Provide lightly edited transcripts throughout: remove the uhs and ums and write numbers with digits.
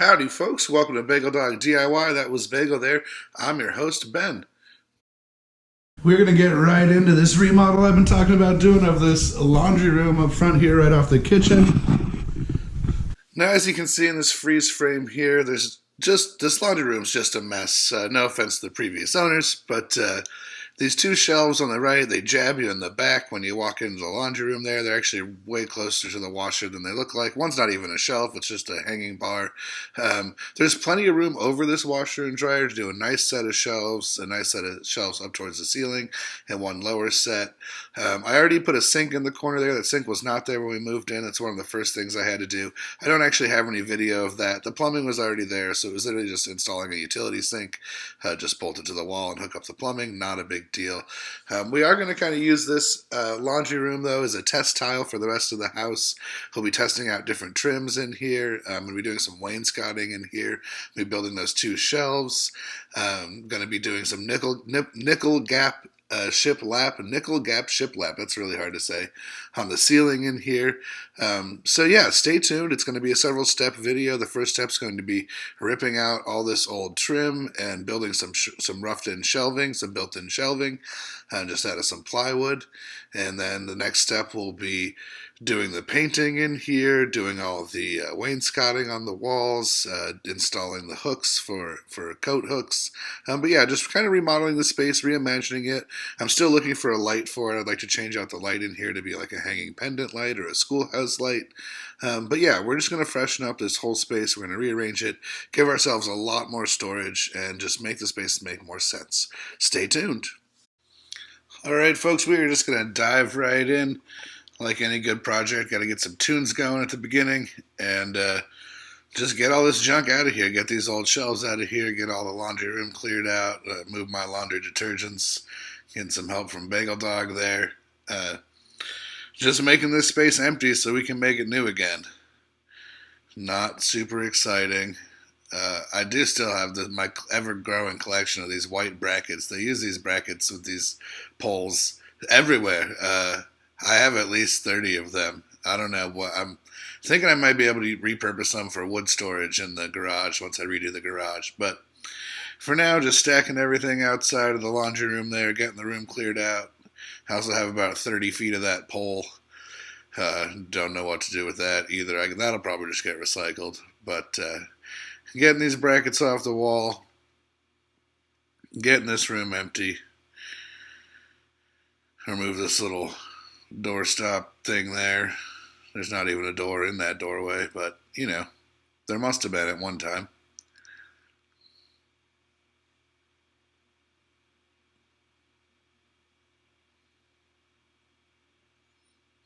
Howdy, folks. Welcome to Bagel Dog DIY. That was Bagel there. I'm your host, Ben. We're going to get right into this remodel I've been talking about doing of this laundry room up front here, right off the kitchen. Now, as you can see in this freeze frame here, this laundry room's just a mess. No offense to the previous owners, but these two shelves on the right, they jab you in the back when you walk into the laundry room there. They're actually way closer to the washer than they look like. One's not even a shelf, it's just a hanging bar. There's plenty of room over this washer and dryer to do a nice set of shelves, up towards the ceiling, and one lower set. I already put a sink in the corner there. That sink was not there when we moved in. It's one of the first things I had to do. I don't actually have any video of that. The plumbing was already there, so it was literally just installing a utility sink, just bolt it to the wall and hook up the plumbing. Not a big deal. We are going to kind of use this laundry room, though, as a test tile for the rest of the house. We'll be testing out different trims in here. I'm going to be doing some wainscoting in here. I'll be building those two shelves. I'm going to be doing some nickel gap shiplap. That's really hard to say. On the ceiling in here. So yeah, stay tuned. It's going to be a several step video. The first step's going to be ripping out all this old trim and building some roughed in shelving, some built in shelving, just out of some plywood. And then the next step will be doing the painting in here, doing all the wainscoting on the walls, installing the hooks for coat hooks. But yeah, just kind of remodeling the space, reimagining it. I'm still looking for a light for it. I'd like to change out the light in here to be like a hanging pendant light or a schoolhouse light. But yeah, we're just going to freshen up this whole space. We're going to rearrange it, give ourselves a lot more storage, and just make the space make more sense. Stay tuned. All right, folks, we are just going to dive right in. Like any good project, got to get some tunes going at the beginning and just get all this junk out of here. Get these old shelves out of here. Get all the laundry room cleared out. Move my laundry detergents. Getting some help from Bagel Dog there. Just making this space empty so we can make it new again. Not super exciting. I do still have my ever-growing collection of these white brackets. They use these brackets with these poles everywhere. I have at least 30 of them. I don't know what I'm thinking. I might be able to repurpose them for wood storage in the garage once I redo the garage. But for now, just stacking everything outside of the laundry room there, getting the room cleared out. I also have about 30 feet of that pole. Don't know what to do with that either. That'll probably just get recycled. But getting these brackets off the wall, getting this room empty. Remove this little doorstop thing there. There's not even a door in that doorway, but you know, there must have been at one time.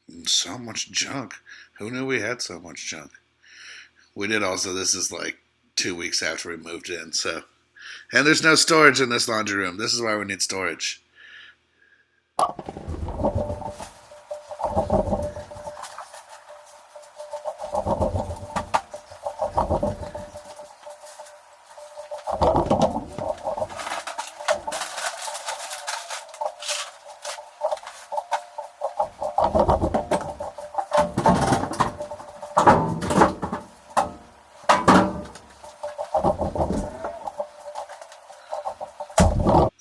And so much junk. Who knew we had so much junk? We did also, this is like 2 weeks after we moved in, so. And there's no storage in this laundry room. This is why we need storage.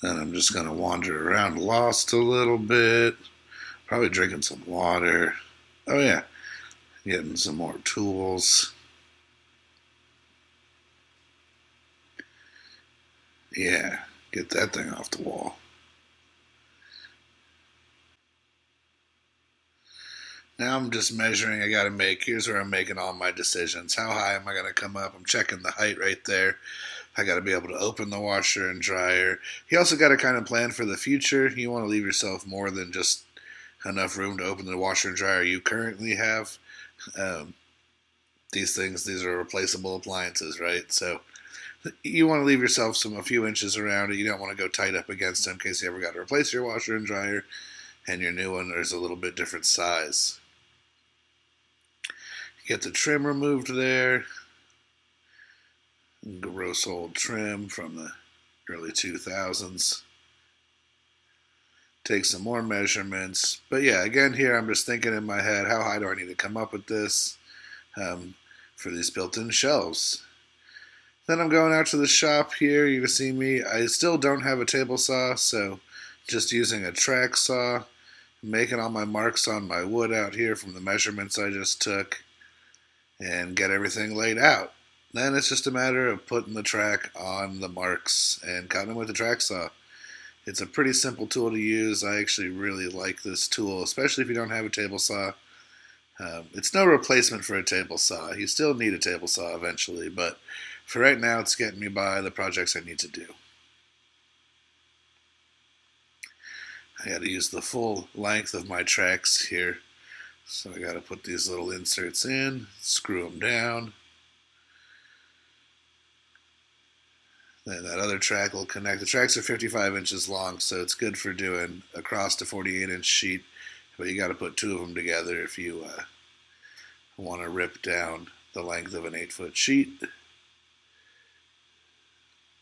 And I'm just going to wander around lost a little bit. Probably drinking some water. Oh, yeah. Getting some more tools. Yeah. Get that thing off the wall. Now I'm just measuring. Here's where I'm making all my decisions. How high am I going to come up? I'm checking the height right there. I got to be able to open the washer and dryer. You also got to kind of plan for the future. You want to leave yourself more than just enough room to open the washer and dryer you currently have. These are replaceable appliances, right? So you want to leave yourself a few inches around it. You don't want to go tight up against them in case you ever got to replace your washer and dryer, and your new one is a little bit different size. Get the trim removed there. Gross old trim from the early 2000s. Take some more measurements. But yeah, again here I'm just thinking in my head, how high do I need to come up with this for these built-in shelves? Then I'm going out to the shop here. You can see me. I still don't have a table saw, so just using a track saw, making all my marks on my wood out here from the measurements I just took, and get everything laid out. Then it's just a matter of putting the track on the marks and cutting them with the track saw. It's a pretty simple tool to use. I actually really like this tool, especially if you don't have a table saw. It's no replacement for a table saw. You still need a table saw eventually, but for right now, it's getting me by the projects I need to do. I got to use the full length of my tracks here. So I got to put these little inserts in, screw them down. Then that other track will connect. The tracks are 55 inches long, so it's good for doing across the 48-inch sheet. But you got to put two of them together if you want to rip down the length of an 8-foot sheet.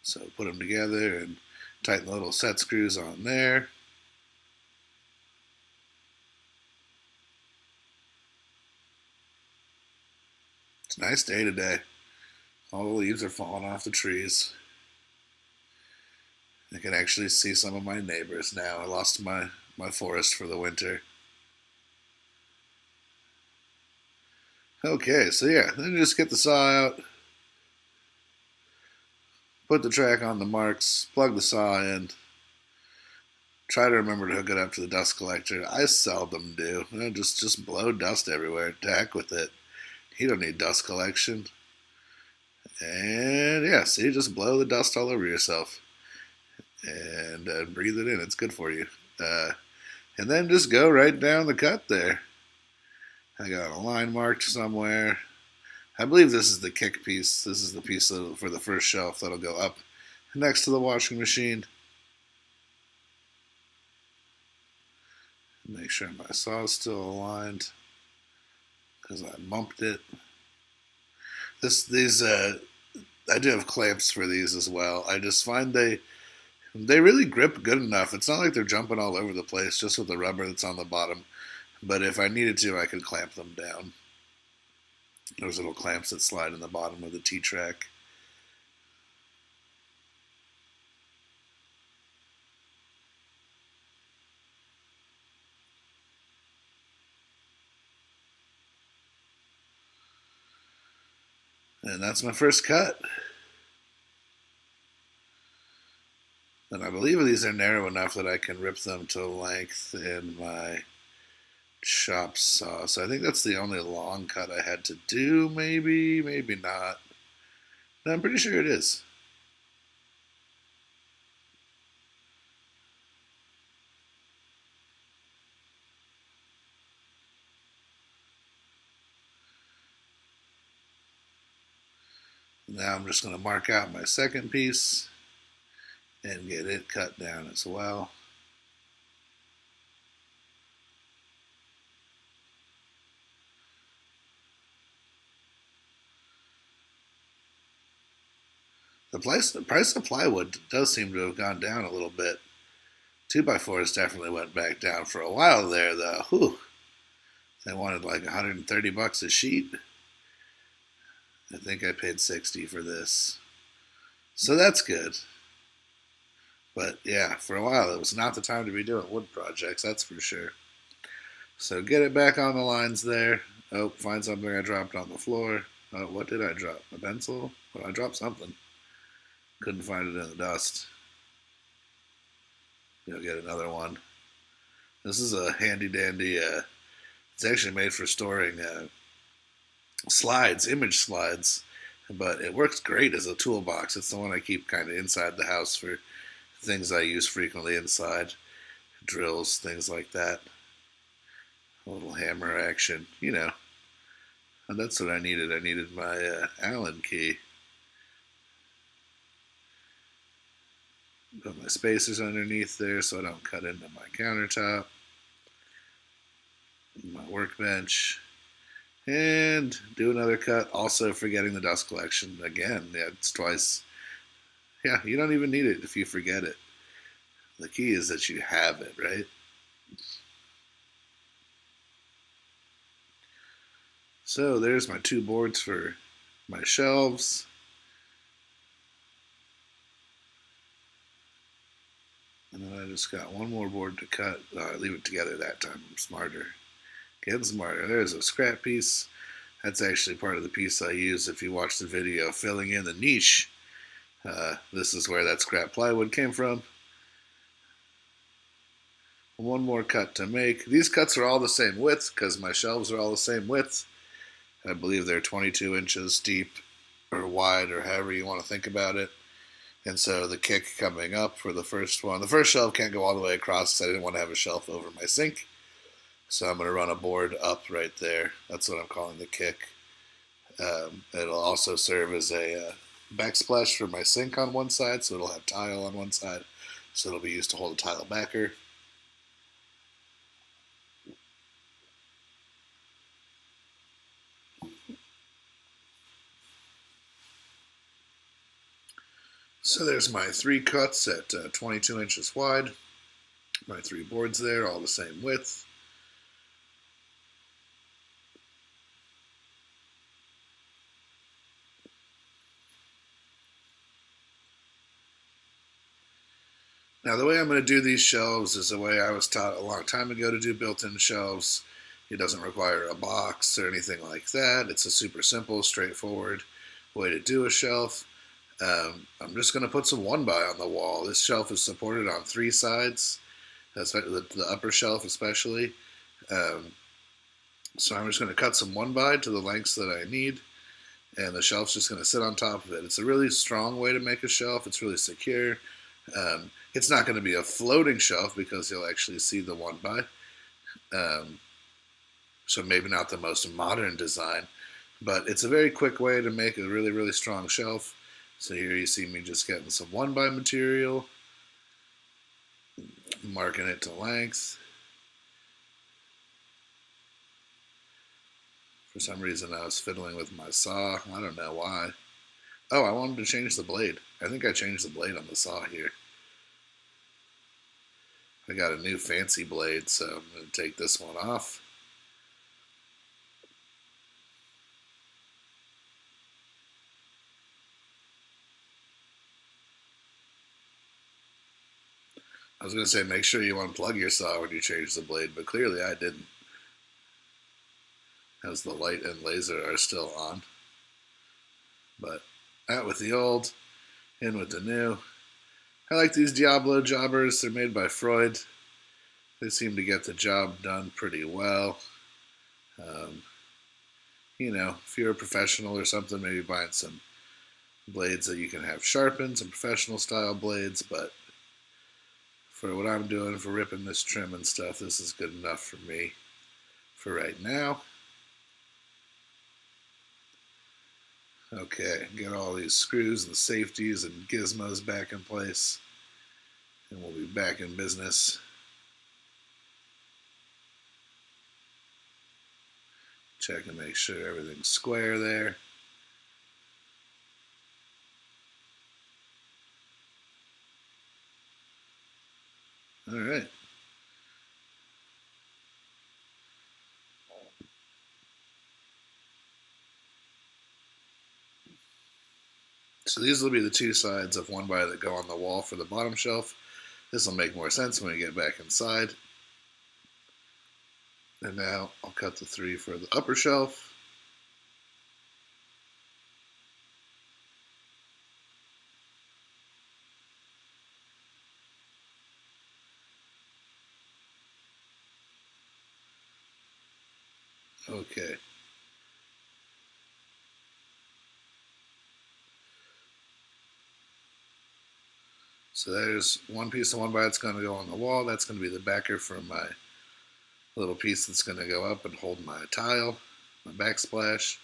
So put them together and tighten the little set screws on there. It's a nice day today. All the leaves are falling off the trees. I can actually see some of my neighbors now. I lost my forest for the winter. Okay, so yeah, then just get the saw out, put the track on the marks, plug the saw in, try to remember to hook it up to the dust collector. I seldom do. Just blow dust everywhere. To heck with it. You don't need dust collection. And yeah, see, just blow the dust all over yourself. And breathe it in. It's good for you. And then just go right down the cut there. I got a line marked somewhere. I believe this is the kick piece. This is the piece for the first shelf that'll go up next to the washing machine. Make sure my saw is still aligned because I bumped it. I do have clamps for these as well. I just find they really grip good enough. It's not like they're jumping all over the place just with the rubber that's on the bottom. But if I needed to, I could clamp them down. There's little clamps that slide in the bottom of the T-track. And that's my first cut. And I believe these are narrow enough that I can rip them to length in my shop saw. So I think that's the only long cut I had to do, maybe not. No, I'm pretty sure it is. Now I'm just going to mark out my second piece and get it cut down as well. The price of plywood does seem to have gone down a little bit. 2x4s definitely went back down for a while there, though. Whew. They wanted like $130 a sheet. I think I paid $60 for this. So that's good. But yeah, for a while it was not the time to be doing wood projects, that's for sure. So get it back on the lines there. Oh, find something I dropped on the floor. Oh, what did I drop? A pencil? Well, I dropped something. Couldn't find it in the dust. You'll get another one. This is a handy dandy. It's actually made for storing slides, image slides, but it works great as a toolbox. It's the one I keep kind of inside the house for things I use frequently inside, drills, things like that. A little hammer action, you know. And that's what I needed. I needed my Allen key. Put my spacers underneath there so I don't cut into my countertop, my workbench, and do another cut. Also forgetting the dust collection again. Yeah, it's twice. Yeah, you don't even need it if you forget it. The key is that you have it, right? So there's my two boards for my shelves. just got one more board to cut. Leave it together that time. I'm smarter. Getting smarter. There's a scrap piece. That's actually part of the piece I use if you watch the video filling in the niche. This is where that scrap plywood came from. One more cut to make. These cuts are all the same width because my shelves are all the same width. I believe they're 22 inches deep or wide or however you want to think about it. And so the kick coming up for the first one, the first shelf can't go all the way across because I didn't want to have a shelf over my sink. So I'm going to run a board up right there. That's what I'm calling the kick. It'll also serve as a backsplash for my sink on one side, so it'll have tile on one side. So it'll be used to hold a tile backer. So there's my 3 cuts at 22 inches wide. My 3 boards there, all the same width. Now the way I'm going to do these shelves is the way I was taught a long time ago to do built-in shelves. It doesn't require a box or anything like that. It's a super simple, straightforward way to do a shelf. I'm just going to put some 1x on the wall. This shelf is supported on 3 sides, the upper shelf especially. So I'm just going to cut some 1x to the lengths that I need, and the shelf's just going to sit on top of it. It's a really strong way to make a shelf. It's really secure. It's not going to be a floating shelf because you'll actually see the 1x. So maybe not the most modern design, but it's a very quick way to make a really, really strong shelf. So here you see me just getting some 1x material, marking it to length. For some reason I was fiddling with my saw. I don't know why. Oh, I wanted to change the blade. I think I changed the blade on the saw here. I got a new fancy blade, so I'm going to take this one off. I was going to say make sure you unplug your saw when you change the blade, but clearly I didn't, as the light and laser are still on. But out with the old, in with the new. I like these Diablo jobbers. They're made by Freud. They seem to get the job done pretty well. You know, if you're a professional or something, maybe buying some blades that you can have sharpened, some professional style blades, but for what I'm doing, for ripping this trim and stuff, this is good enough for me for right now. Okay, get all these screws and safeties and gizmos back in place, and we'll be back in business. Check and make sure everything's square there. All right. So these will be the 2 sides of 1x that go on the wall for the bottom shelf. This will make more sense when we get back inside. And now I'll cut the 3 for the upper shelf. Okay. So there's one piece of 1x that's going to go on the wall. That's going to be the backer for my little piece that's going to go up and hold my tile, my backsplash.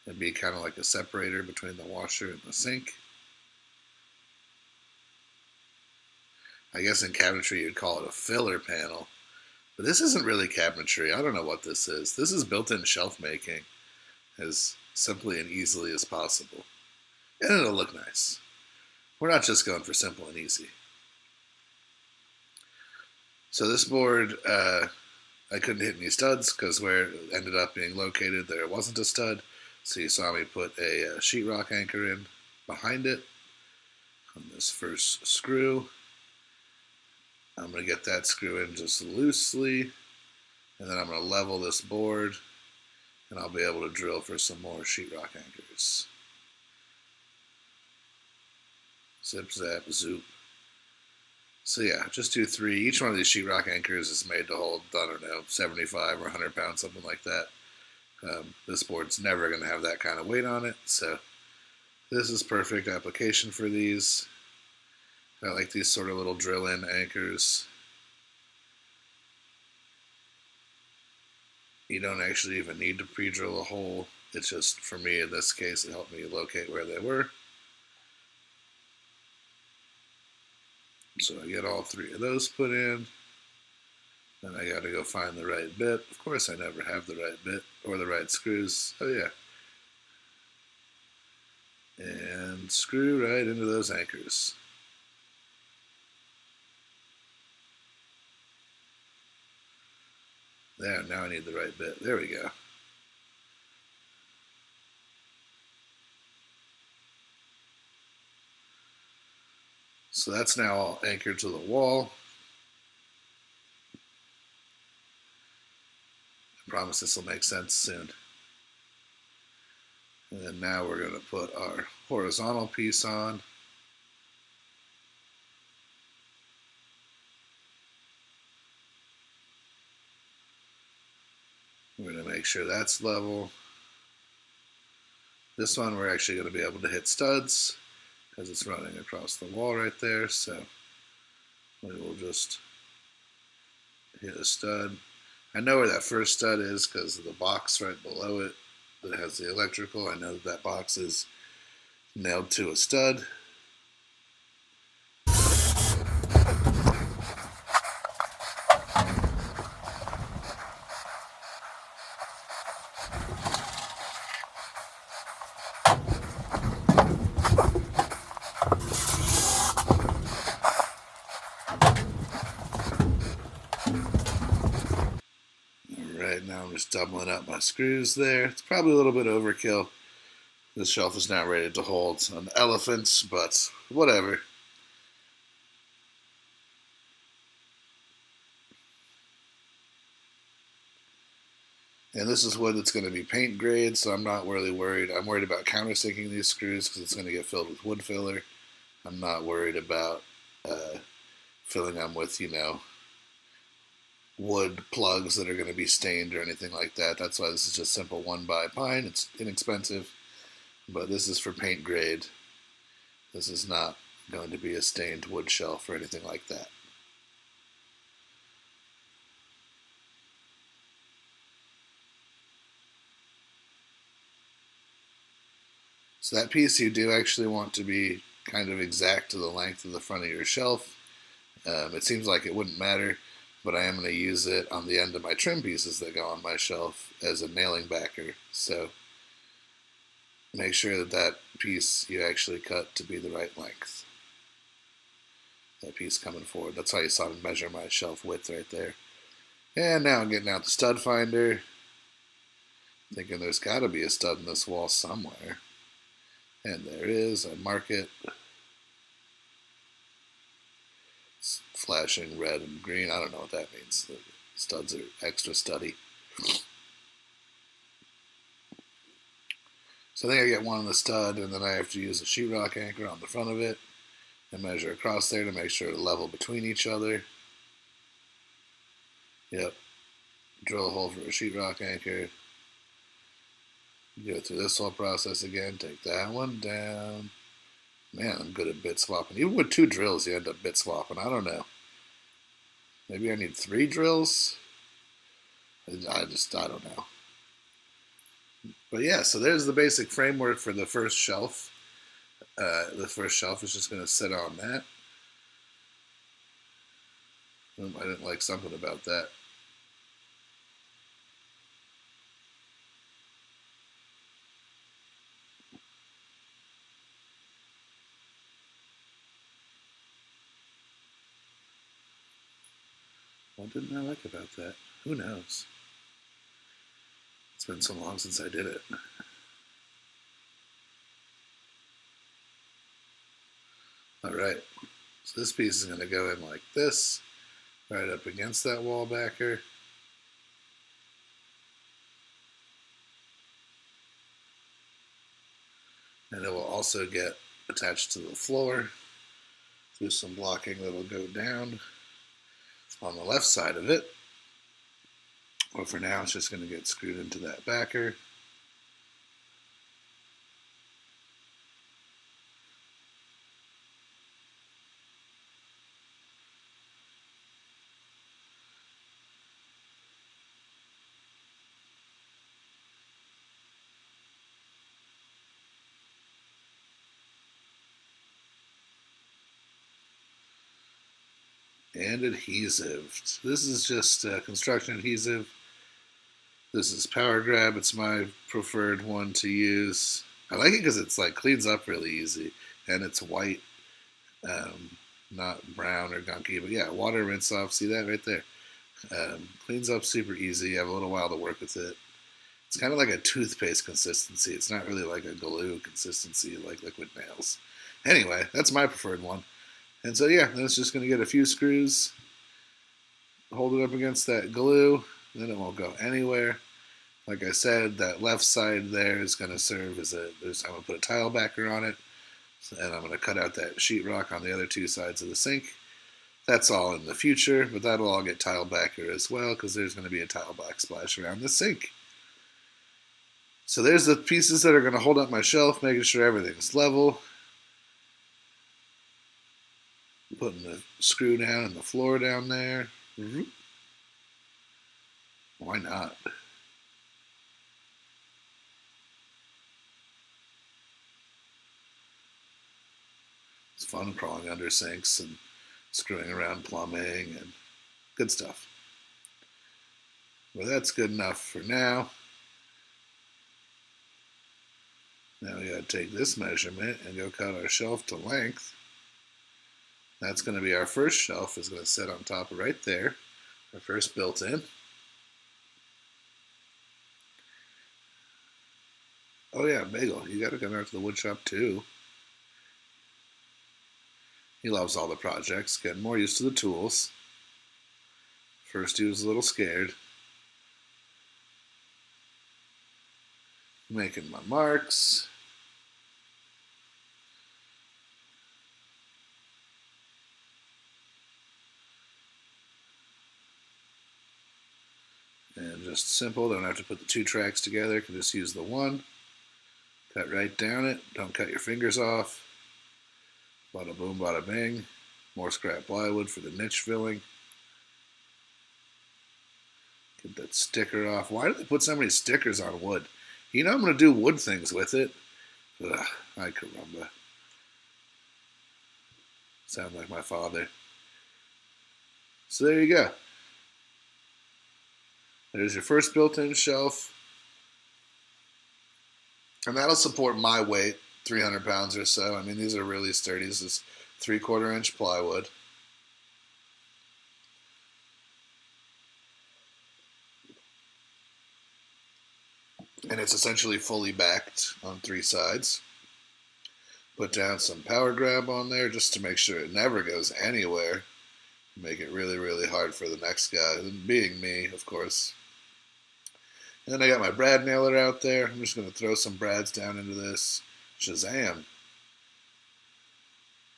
It'd be kind of like a separator between the washer and the sink. I guess in cabinetry you'd call it a filler panel. But this isn't really cabinetry. I don't know what this is. This is built-in shelf making as simply and easily as possible. And it'll look nice. We're not just going for simple and easy. So this board, I couldn't hit any studs because where it ended up being located, there wasn't a stud. So you saw me put a sheetrock anchor in behind it on this first screw. I'm going to get that screw in just loosely, and then I'm going to level this board, and I'll be able to drill for some more sheetrock anchors. Zip, zap, zoop. So yeah, just do 3. Each one of these sheetrock anchors is made to hold, I don't know, 75 or 100 pounds, something like that. This board's never going to have that kind of weight on it, so this is perfect application for these. I like these sort of little drill-in anchors. You don't actually even need to pre-drill a hole. It's just, for me in this case, it helped me locate where they were. So I get all 3 of those put in. Then I got to go find the right bit. Of course, I never have the right bit or the right screws. Oh yeah. And screw right into those anchors. There, now I need the right bit. There we go. So that's now all anchored to the wall. I promise this will make sense soon. And then now we're going to put our horizontal piece on. We're going to make sure that's level. This one we're actually going to be able to hit studs because it's running across the wall right there. So we will just hit a stud. I know where that first stud is because of the box right below it that has the electrical. I know that box is nailed to a stud. Alright, now I'm just doubling up my screws there. It's probably a little bit overkill. This shelf is not rated to hold an elephant, but whatever. And this is wood that's going to be paint grade, so I'm not really worried. I'm worried about countersinking these screws because it's going to get filled with wood filler. I'm not worried about filling them with, wood plugs that are going to be stained or anything like that. That's why this is just simple 1x pine. It's inexpensive, but this is for paint grade. This is not going to be a stained wood shelf or anything like that. So that piece you do actually want to be kind of exact to the length of the front of your shelf. It seems like it wouldn't matter, but I am going to use it on the end of my trim pieces that go on my shelf as a nailing backer. So make sure that that piece you actually cut to be the right length. That piece coming forward. That's how you saw me measure my shelf width right there. And now I'm getting out the stud finder. Thinking there's got to be a stud in this wall somewhere. And there is. I mark it. It's flashing red and green. I don't know what that means. The studs are extra studdy. So I think I get one on the stud, and then I have to use a sheetrock anchor on the front of it and measure across there to make sure it's level between each other. Yep. Drill a hole for a sheetrock anchor. Go through this whole process again. Take that one down. Man, I'm good at bit swapping. Even with 2 drills, you end up bit swapping. I don't know. Maybe I need 3 drills? I don't know. But yeah, so there's the basic framework for the first shelf. The first shelf is just going to sit on that. I didn't like something about that. What didn't I like about that? Who knows? It's been so long since I did it. Alright, so this piece is going to go in like this. right up against that wall backer. And it will also get attached to the floor through some blocking that'll go down on the left side of it. But for now, it's just going to get screwed into that backer. And adhesive. This is just construction adhesive. This is Power Grab. It's my preferred one to use. I like it because it's like cleans up really easy, and it's white, not brown or gunky. But yeah, water rinse off. See that right there? Cleans up super easy. You have a little while to work with it. It's kind of like a toothpaste consistency. It's not really like a glue consistency like liquid nails. Anyway, that's my preferred one. And so yeah, then it's just going to get a few screws, hold it up against that glue, then it won't go anywhere. Like I said, that left side there is going to serve as I'm going to put a tile backer on it, and I'm going to cut out that sheetrock on the other two sides of the sink. That's all in the future, but that'll all get tile backer as well because there's going to be a tile backsplash around the sink. So there's the pieces that are going to hold up my shelf, making sure everything's level. Putting the screw down and the floor down there. Why not? It's fun crawling under sinks and screwing around plumbing and good stuff. Well, that's good enough for now. Now we gotta take this measurement and go cut our shelf to length. That's going to be our first shelf. Is going to sit on top of right there. Our first built-in. Oh yeah, Bagel, you got to come out to the wood shop too. He loves all the projects, getting more used to the tools. First he was a little scared. Making my marks. And just simple, don't have to put the two tracks together, can just use the one. Cut right down it, don't cut your fingers off. Bada boom, bada bing. More scrap plywood for the niche filling. Get that sticker off. Why do they put so many stickers on wood? You know I'm going to do wood things with it. Ugh, ay caramba. Sound like my father. So there you go. There's your first built-in shelf. And that'll support my weight, 300 pounds or so. I mean, these are really sturdy. This is 3/4 inch plywood. And it's essentially fully backed on three sides. Put down some Power Grab on there just to make sure it never goes anywhere. Make it really, really hard for the next guy, being me, of course. And then I got my brad nailer out there. I'm just going to throw some brads down into this. Shazam.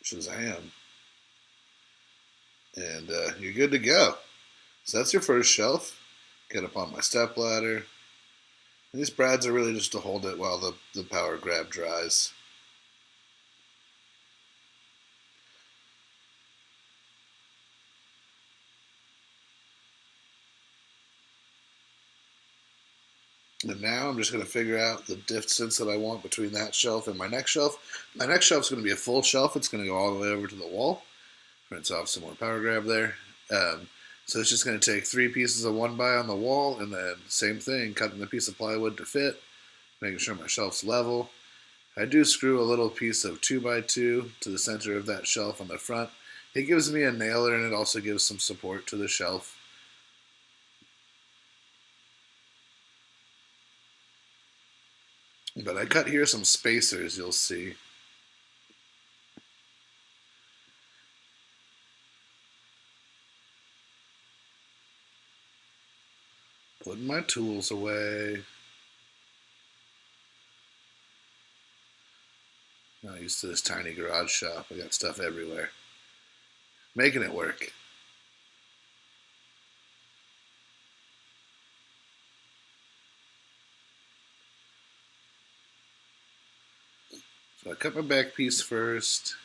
Shazam. And you're good to go. So that's your first shelf. Get up on my step ladder. And these brads are really just to hold it while the Power Grab dries. And now I'm just going to figure out the distance that I want between that shelf and my next shelf. My next shelf is going to be a full shelf. It's going to go all the way over to the wall. Rinse off some more Power Grab there. So it's just going to take 3 pieces of 1x on the wall, and then same thing, cutting the piece of plywood to fit, making sure my shelf's level. I do screw a little piece of 2x2 to the center of that shelf on the front. It gives me a nailer, and it also gives some support to the shelf. But I cut here some spacers, you'll see. Putting my tools away. Not used to this tiny garage shop. I got stuff everywhere. Making it work. So I cut my back piece first.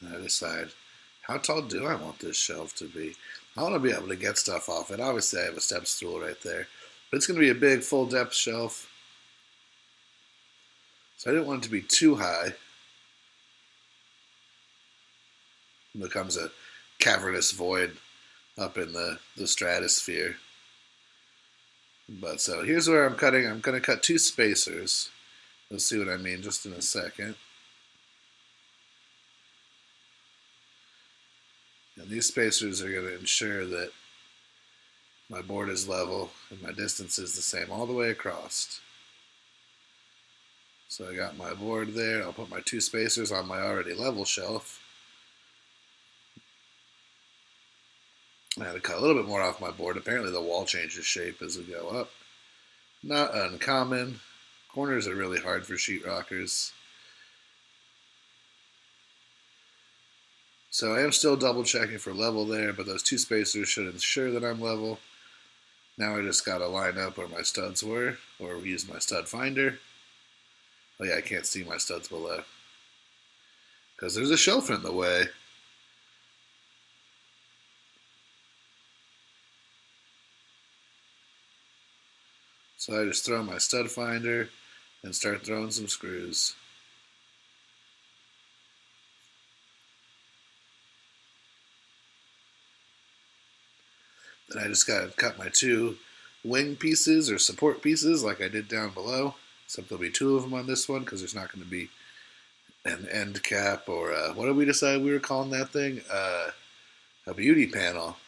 And I decide, how tall do I want this shelf to be? I want to be able to get stuff off it. Obviously, I have a step stool right there, but it's going to be a big, full depth shelf. So I didn't want it to be too high. It becomes a cavernous void up in the stratosphere. But so here's where I'm cutting. I'm going to cut 2 spacers. You'll see what I mean just in a second. And these spacers are going to ensure that my board is level and my distance is the same all the way across. So I got my board there. I'll put my 2 spacers on my already level shelf. I had to cut a little bit more off my board. Apparently the wall changes shape as we go up. Not uncommon. Corners are really hard for sheetrockers. So I am still double checking for level there, but those 2 spacers should ensure that I'm level. Now I just gotta line up where my studs were, or use my stud finder. Oh yeah, I can't see my studs below, because there's a shelf in the way. So I just throw my stud finder and start throwing some screws. Then I just gotta cut my 2 wing pieces or support pieces like I did down below. Except there'll be 2 of them on this one because there's not going to be an end cap or what did we decide we were calling that thing? A beauty panel.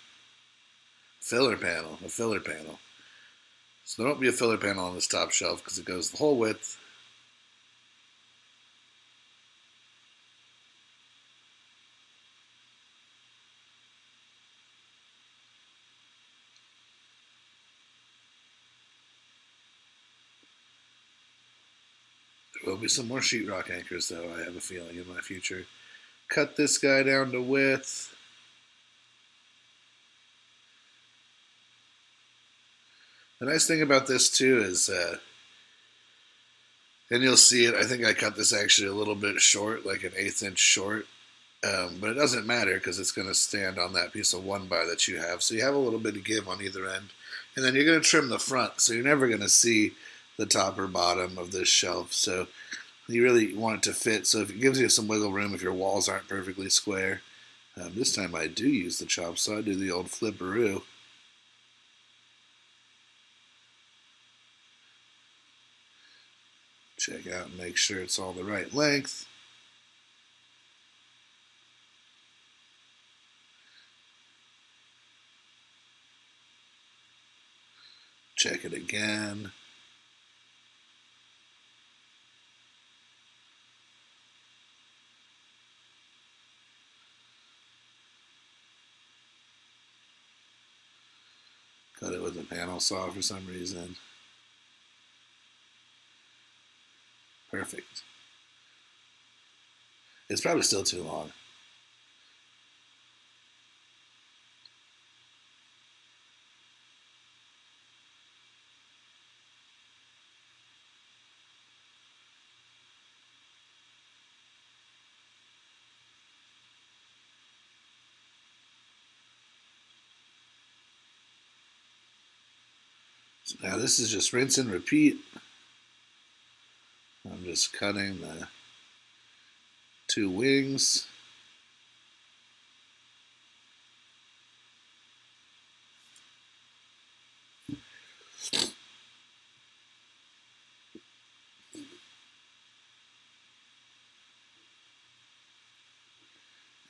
Filler panel. A filler panel. So there won't be a filler panel on this top shelf because it goes the whole width. There will be some more sheetrock anchors though, I have a feeling, in my future. Cut this guy down to width. The nice thing about this too is, and you'll see it, I think I cut this actually a little bit short, like an 1/8 inch short. But it doesn't matter because it's going to stand on that piece of 1x that you have. So you have a little bit of give on either end. And then you're going to trim the front, so you're never going to see the top or bottom of this shelf. So you really want it to fit. So if it gives you some wiggle room if your walls aren't perfectly square. This time I do use the chop saw. I do the old flipperoo. Check out and make sure it's all the right length. Check it again. Cut it with a panel saw for some reason. Perfect. It's probably still too long. So now this is just rinse and repeat. I'm just cutting the 2 wings.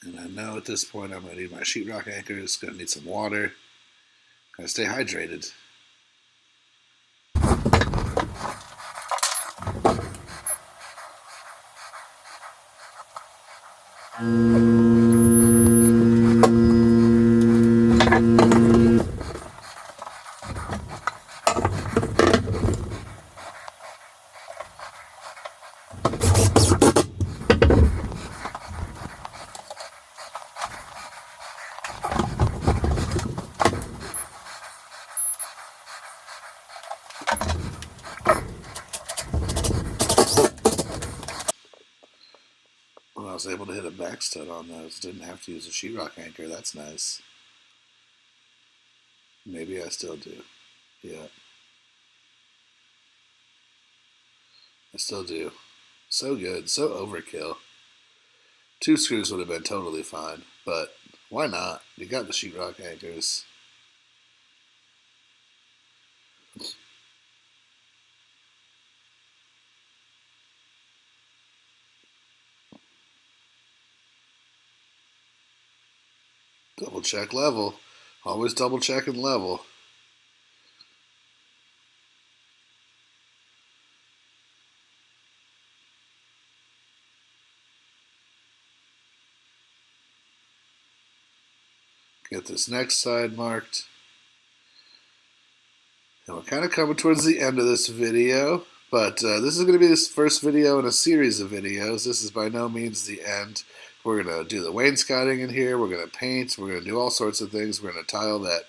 And I know at this point I'm going to need my sheetrock anchors, going to need some water. Gotta stay hydrated. Well, I was able to hit a back stud on those. Didn't have to use a sheetrock anchor. That's nice. Maybe I still do. Yeah, I still do. So good. So overkill. 2 screws would have been totally fine, but why not? You got the sheetrock anchors. Double check level. Always double checking level. Get this next side marked. And we're kind of coming towards the end of this video, but this is going to be this first video in a series of videos. This is by no means the end. We're going to do the wainscoting in here. We're going to paint. We're going to do all sorts of things. We're going to tile that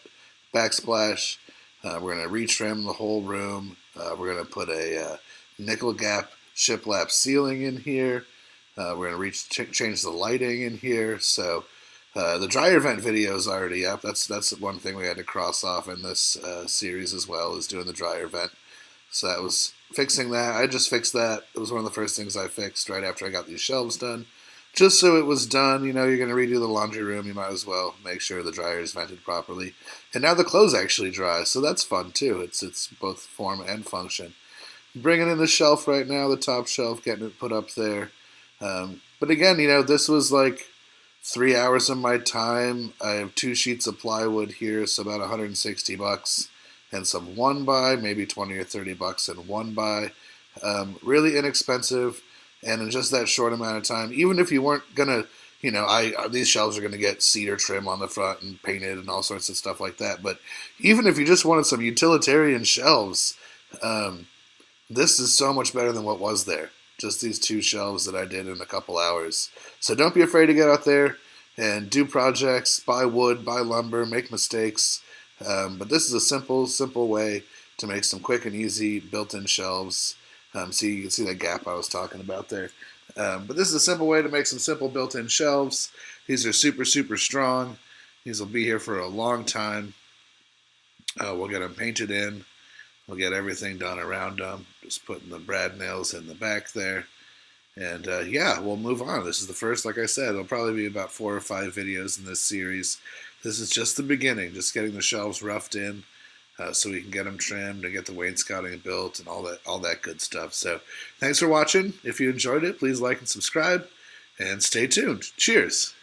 backsplash. We're going to retrim the whole room. We're going to put a nickel gap shiplap ceiling in here. We're going to change the lighting in here. So the dryer vent video is already up. That's one thing we had to cross off in this series as well, is doing the dryer vent. So that was fixing that. I just fixed that. It was one of the first things I fixed right after I got these shelves done. Just so it was done, you know, you're going to redo the laundry room, you might as well make sure the dryer is vented properly. And now the clothes actually dry, so that's fun too. It's both form and function. Bringing in the shelf right now, the top shelf, getting it put up there. But again, you know, this was like 3 hours of my time. I have 2 sheets of plywood here, so about $160, and some 1x, maybe 20 or $30 in 1x. Really inexpensive, and in just that short amount of time, even if you weren't gonna, you know, these shelves are gonna get cedar trim on the front and painted and all sorts of stuff like that. But even if you just wanted some utilitarian shelves, this is so much better than what was there. Just these 2 shelves that I did in a couple hours. So don't be afraid to get out there and do projects, buy wood, buy lumber, make mistakes. But this is a simple way to make some quick and easy built-in shelves. So you can see that gap I was talking about there. But this is a simple way to make some simple built-in shelves. These are super strong. These will be here for a long time. We'll get them painted in. We'll get everything done around them. Just putting the brad nails in the back there. And yeah, we'll move on. This is the first, like I said, it'll probably be about 4 or 5 videos in this series. This is just the beginning, just getting the shelves roughed in so we can get them trimmed and get the wainscoting built and all that good stuff. So thanks for watching. If you enjoyed it, please like and subscribe and stay tuned. Cheers.